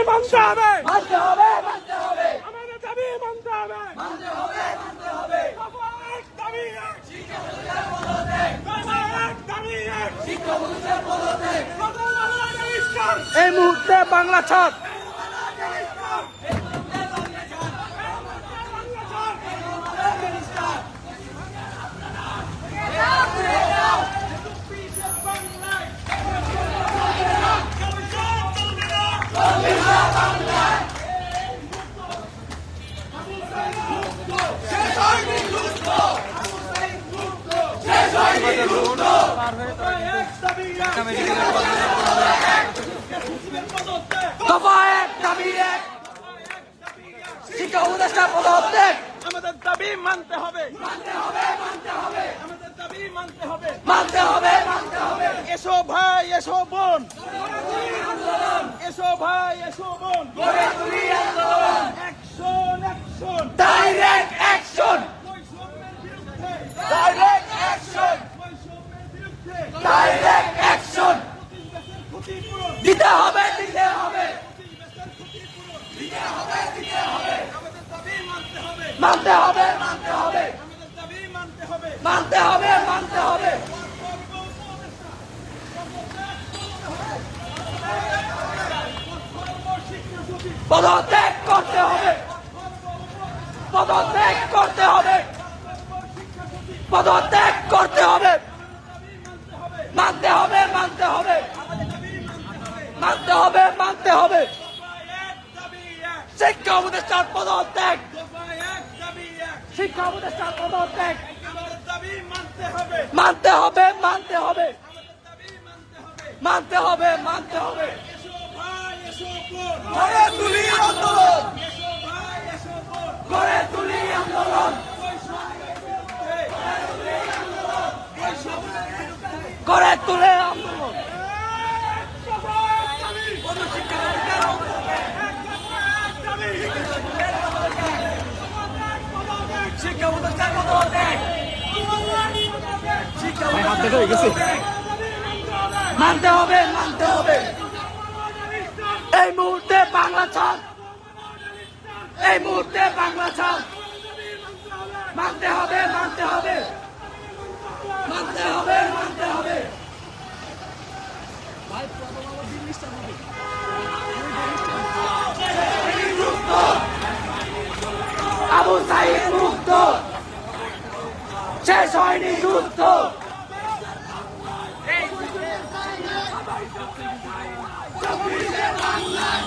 মানতে হবে, মানতে হবে, মানতে হবে, আমাদের দাবি মানতে হবে, মানতে হবে, মানতে হবে। দাবি এক, শিক্ষকদের পদত্যাগ, দাবি এক, শিক্ষকদের পদত্যাগ। এই মুহূর্তে বাংলা ছাত্র দফা এক, দাবি এক, শিক্ষা উপদেষ্টা পদত্যাগ। আমাদের দাবি মানতে হবে, মানতে হবে, মানতে হবে, আমাদের দাবি মানতে হবে। মানতে হবে, মানতে হবে। এসো ভাই, এসো বোন, এসো ভাই, এসো বোন, গড়ে তুলি আন্দোলন। অ্যাকশন, অ্যাকশন, ডাইরেক্ট অ্যাকশন, বৈষম্যের বিরুদ্ধে, ডাইরেক্ট অ্যাকশন, বৈষম্যের বিরুদ্ধে, ডাইরেক্ট অ্যাকশন। পরিবেশের ক্ষতিপূরণ, দিতে হবে, দিতে হবে, পরিবেশের ক্ষতিপূরণ, দিতে হবে, দিতে হবে। আমাদের দাবি মানতে হবে, মানতে হবে, মানতে হবে, আমাদের দাবি মানতে হবে। মানতে হবে, মানতে হবে। পদত্যাগ করতে হবে, পদত্যাগ করতে হবে, পদত্যাগ করতে হবে। মানতে হবে, মানতে হবে, মানতে হবে, মানতে হবে। শিক্ষা উপদেষ্টার পদত্যাগ, শিক্ষা উপদেষ্টার পদত্যাগ। মানতে হবে, মানতে হবে, মানতে হবে, মানতে হবে। গড়ে তুলি আন্দোলন, গড়ে তুলি আন্দোলন, গড়ে তুলে আন্দোলন। শিক্ষা উপদেষ্টার পদত্যাগ, মানতে হবে, মানতে হবে। এই মুহূর্তে বাংলা ছাত্র, এই মুহূর্তে বাংলা ছাত্র। মানতে হবে, মানতে হবে, মানতে হবে, মানতে হবে। আবু সাইদ মুক্ত, শেষ হয়নি যুদ্ধ।